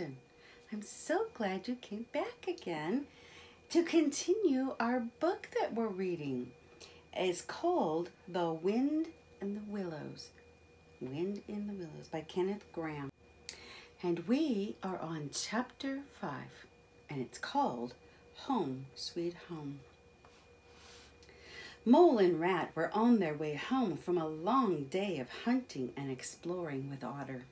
Kitten. I'm so glad you came back again to continue our book that we're reading. It's called The Wind and the Willows. Wind in the Willows by Kenneth Grahame. And we are on chapter 5, and it's called Home, Sweet Home. Mole and Rat were on their way home from a long day of hunting and exploring with Otter.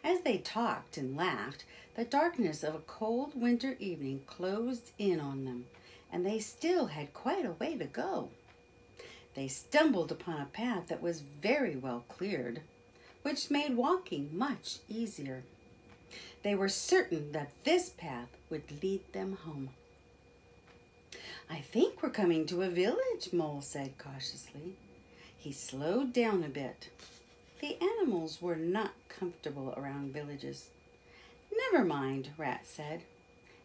As they talked and laughed, the darkness of a cold winter evening closed in on them, and they still had quite a way to go. They stumbled upon a path that was very well cleared, which made walking much easier. They were certain that this path would lead them home. "I think we're coming to a village," Mole said cautiously. He slowed down a bit. The animals were not comfortable around villages. "Never mind," Rat said.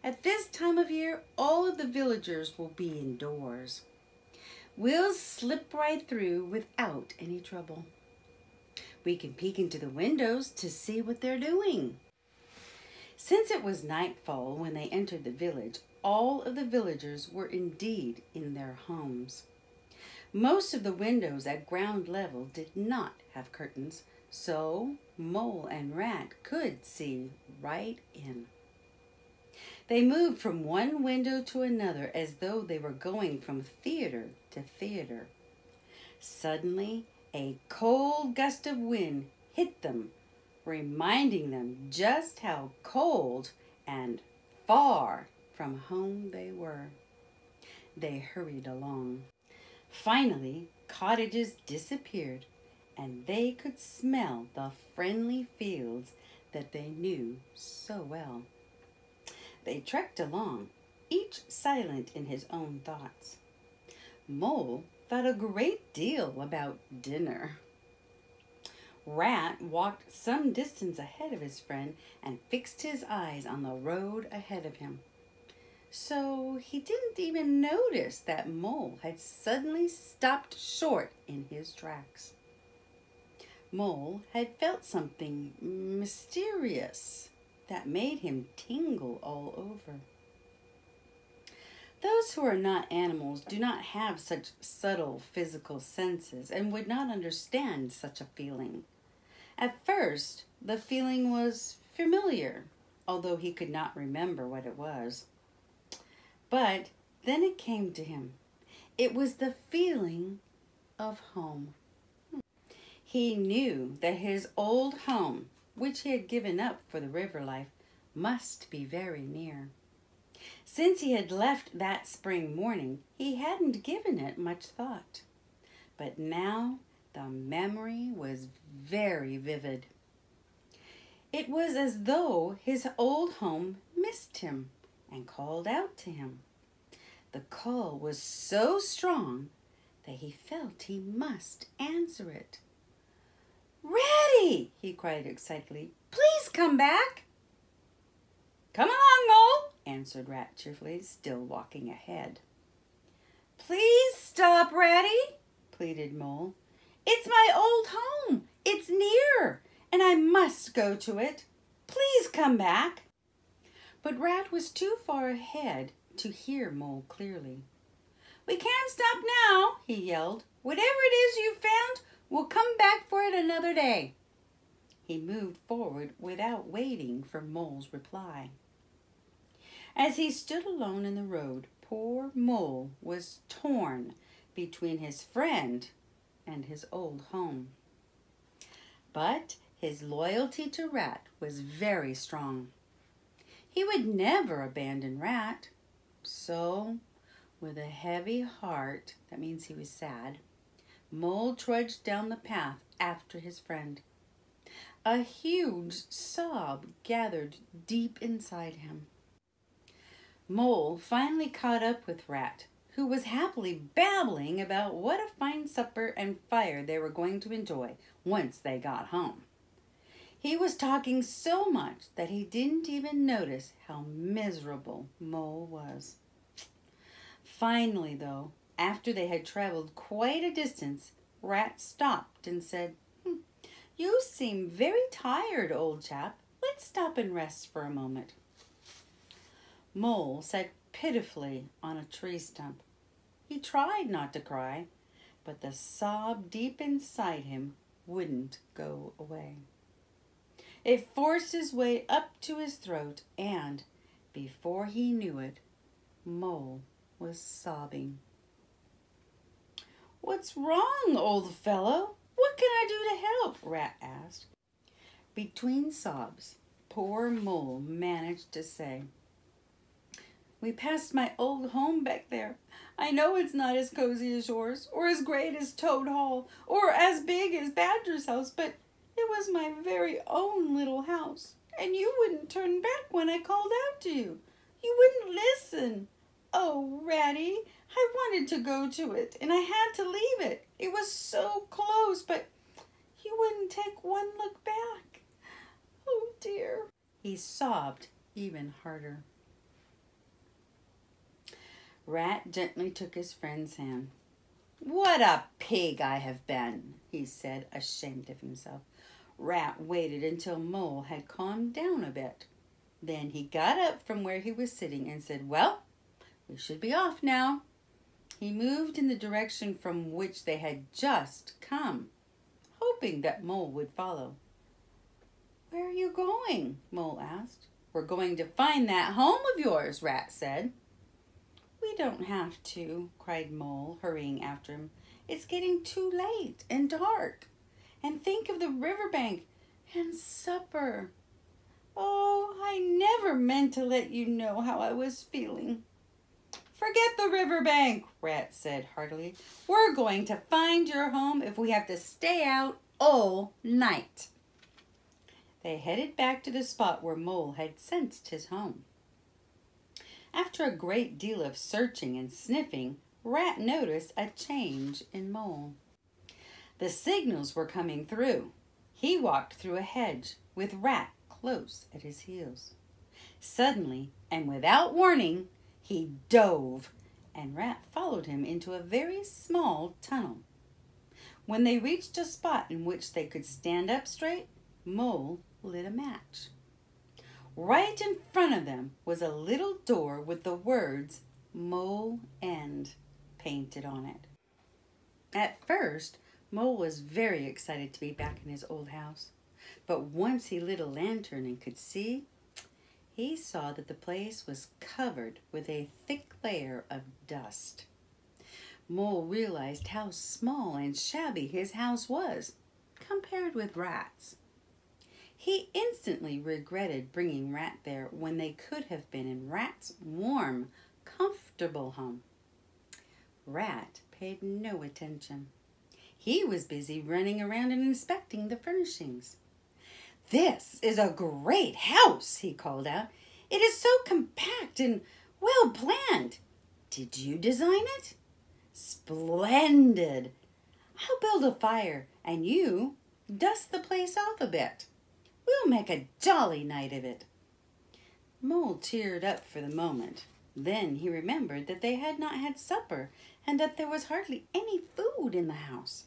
"At this time of year, all of the villagers will be indoors. We'll slip right through without any trouble. We can peek into the windows to see what they're doing." Since it was nightfall when they entered the village, all of the villagers were indeed in their homes. Most of the windows at ground level did not have curtains, so Mole and Rat could see right in. They moved from one window to another as though they were going from theater to theater. Suddenly, a cold gust of wind hit them, reminding them just how cold and far from home they were. They hurried along. Finally, cottages disappeared, and they could smell the friendly fields that they knew so well. They trekked along, each silent in his own thoughts. Mole thought a great deal about dinner. Rat walked some distance ahead of his friend and fixed his eyes on the road ahead of him. So he didn't even notice that Mole had suddenly stopped short in his tracks. Mole had felt something mysterious that made him tingle all over. Those who are not animals do not have such subtle physical senses and would not understand such a feeling. At first, the feeling was familiar, although he could not remember what it was. But then it came to him. It was the feeling of home. He knew that his old home, which he had given up for the river life, must be very near. Since he had left that spring morning, he hadn't given it much thought. But now the memory was very vivid. It was as though his old home missed him and called out to him. The call was so strong that he felt he must answer it. "Ratty!" he cried excitedly. "Please come back!" "Come along, Mole," answered Rat cheerfully, still walking ahead. "Please stop, Ratty," pleaded Mole. "It's my old home. It's near, and I must go to it. Please come back." But Rat was too far ahead to hear Mole clearly. "We can't stop now," he yelled. "Whatever it is you found, we'll come back for it another day." He moved forward without waiting for Mole's reply. As he stood alone in the road, poor Mole was torn between his friend and his old home. But his loyalty to Rat was very strong. He would never abandon Rat. So, with a heavy heart, that means he was sad, Mole trudged down the path after his friend. A huge sob gathered deep inside him. Mole finally caught up with Rat, who was happily babbling about what a fine supper and fire they were going to enjoy once they got home. He was talking so much that he didn't even notice how miserable Mole was. Finally, though, after they had traveled quite a distance, Rat stopped and said, "You seem very tired, old chap. Let's stop and rest for a moment. Mole sat pitifully on a tree stump. He tried not to cry, but the sob deep inside him wouldn't go away. It forced its way up to his throat, and before he knew it, Mole was sobbing. "What's wrong, old fellow? What can I do to help?" Rat asked. Between sobs, poor Mole managed to say, "We passed my old home back there. I know it's not as cozy as yours, or as great as Toad Hall, or as big as Badger's house, but it was my very own little house, and you wouldn't turn back when I called out to you. You wouldn't listen. Oh, Ratty, I wanted to go to it, and I had to leave it. It was so close, but you wouldn't take one look back. Oh, dear." He sobbed even harder. Rat gently took his friend's hand. "What a pig I have been," he said, ashamed of himself. Rat waited until Mole had calmed down a bit. Then he got up from where he was sitting and said, "Well, we should be off now." He moved in the direction from which they had just come, hoping that Mole would follow. "Where are you going?" Mole asked. "We're going to find that home of yours," Rat said. "We don't have to," cried Mole, hurrying after him. "It's getting too late and dark. And think of the riverbank and supper. Oh, I never meant to let you know how I was feeling." "Forget the riverbank," Rat said heartily. "We're going to find your home if we have to stay out all night." They headed back to the spot where Mole had sensed his home. After a great deal of searching and sniffing, Rat noticed a change in Mole. The signals were coming through. He walked through a hedge with Rat close at his heels. Suddenly, and without warning, he dove, and Rat followed him into a very small tunnel. When they reached a spot in which they could stand up straight, Mole lit a match. Right in front of them was a little door with the words "Mole End" painted on it. At first, Mole was very excited to be back in his old house. But once he lit a lantern and could see, he saw that the place was covered with a thick layer of dust. Mole realized how small and shabby his house was, compared with Rat's. He instantly regretted bringing Rat there when they could have been in Rat's warm, comfortable home. Rat paid no attention. He was busy running around and inspecting the furnishings. "This is a great house," he called out. "It is so compact and well planned. Did you design it?" "Splendid. I'll build a fire and you dust the place off a bit. We'll make a jolly night of it." Mole teared up for the moment. Then he remembered that they had not had supper and that there was hardly any food in the house.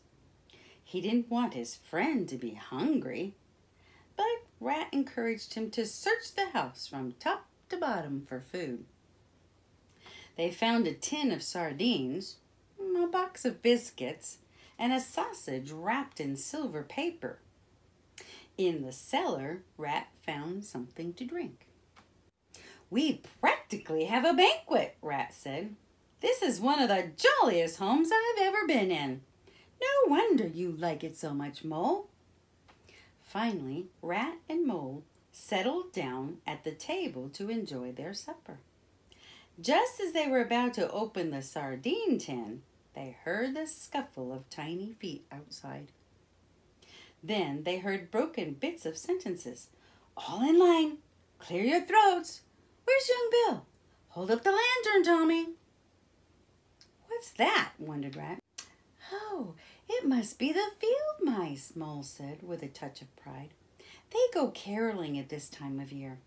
He didn't want his friend to be hungry, but Rat encouraged him to search the house from top to bottom for food. They found a tin of sardines, a box of biscuits, and a sausage wrapped in silver paper. In the cellar, Rat found something to drink. "We practically have a banquet," Rat said. "This is one of the jolliest homes I've ever been in. No wonder you like it so much, Mole." Finally, Rat and Mole settled down at the table to enjoy their supper. Just as they were about to open the sardine tin, they heard the scuffle of tiny feet outside. Then they heard broken bits of sentences. "All in line. Clear your throats. Where's young Bill? Hold up the lantern, Tommy." "What's that?" wondered Rat. "Oh, it must be the field mice," Mole said with a touch of pride. "They go caroling at this time of year.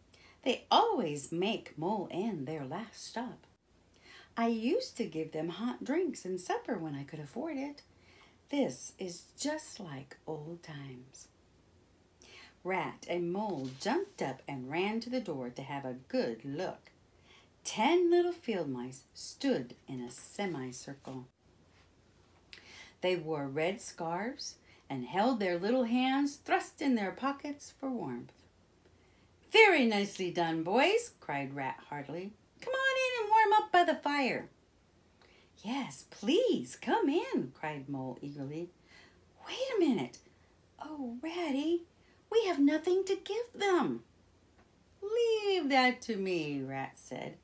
They always make Mole End their last stop. I used to give them hot drinks and supper when I could afford it. This is just like old times." Rat and Mole jumped up and ran to the door to have a good look. 10 little field mice stood in a semicircle. They wore red scarves and held their little hands thrust in their pockets for warmth. "Very nicely done, boys," cried Rat heartily. "Come on in and warm up by the fire." "Yes, please, come in," cried Mole eagerly. "Wait a minute. Oh, Ratty, we have nothing to give them." "Leave that to me," Rat said.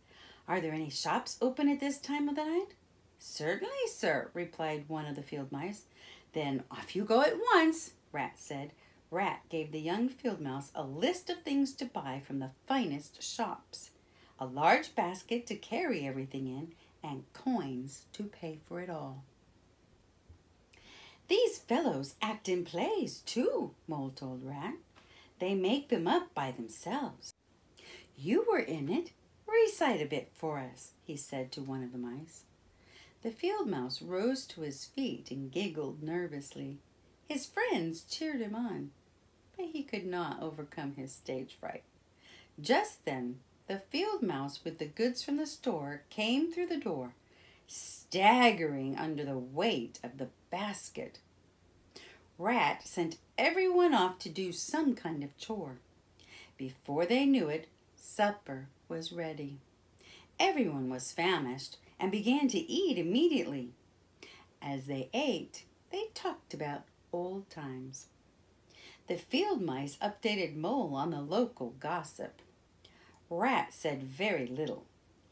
"Are there any shops open at this time of the night?" "Certainly, sir," replied one of the field mice. "Then off you go at once," Rat said. Rat gave the young field mouse a list of things to buy from the finest shops, a large basket to carry everything in, and coins to pay for it all. "These fellows act in plays, too," Mole told Rat. "They make them up by themselves." "You were in it. Recite a bit for us," he said to one of the mice. The field mouse rose to his feet and giggled nervously. His friends cheered him on, but he could not overcome his stage fright. Just then, the field mouse with the goods from the store came through the door, staggering under the weight of the basket. Rat sent everyone off to do some kind of chore. Before they knew it, supper was ready. Everyone was famished and began to eat immediately. As they ate, they talked about old times. The field mice updated Mole on the local gossip. Rat said very little.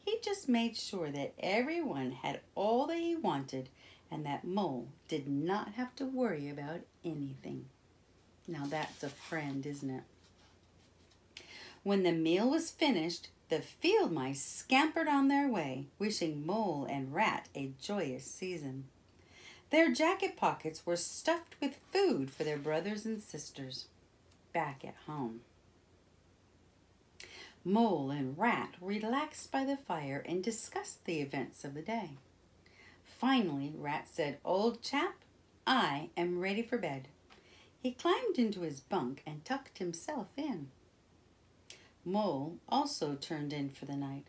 He just made sure that everyone had all that he wanted and that Mole did not have to worry about anything. Now that's a friend, isn't it? When the meal was finished, the field mice scampered on their way, wishing Mole and Rat a joyous season. Their jacket pockets were stuffed with food for their brothers and sisters back at home. Mole and Rat relaxed by the fire and discussed the events of the day. Finally, Rat said, "Old chap, I am ready for bed." He climbed into his bunk and tucked himself in. Mole also turned in for the night.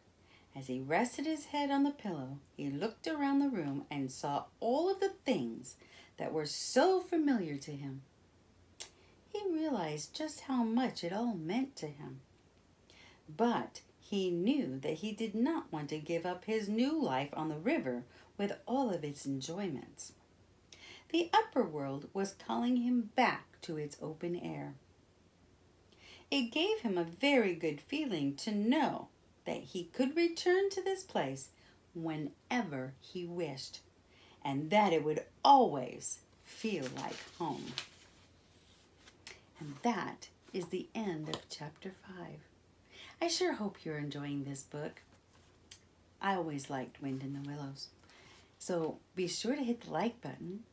As he rested his head on the pillow, he looked around the room and saw all of the things that were so familiar to him. He realized just how much it all meant to him. But he knew that he did not want to give up his new life on the river with all of its enjoyments. The upper world was calling him back to its open air. It gave him a very good feeling to know that he could return to this place whenever he wished, and that it would always feel like home. And that is the end of chapter 5. I sure hope you're enjoying this book. I always liked Wind in the Willows. So be sure to hit the like button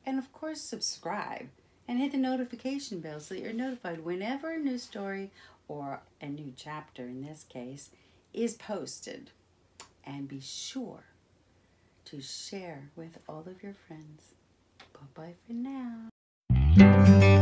and of course subscribe and hit the notification bell so that you're notified whenever a new story or a new chapter in this case is posted. And be sure to share with all of your friends. Bye-bye for now.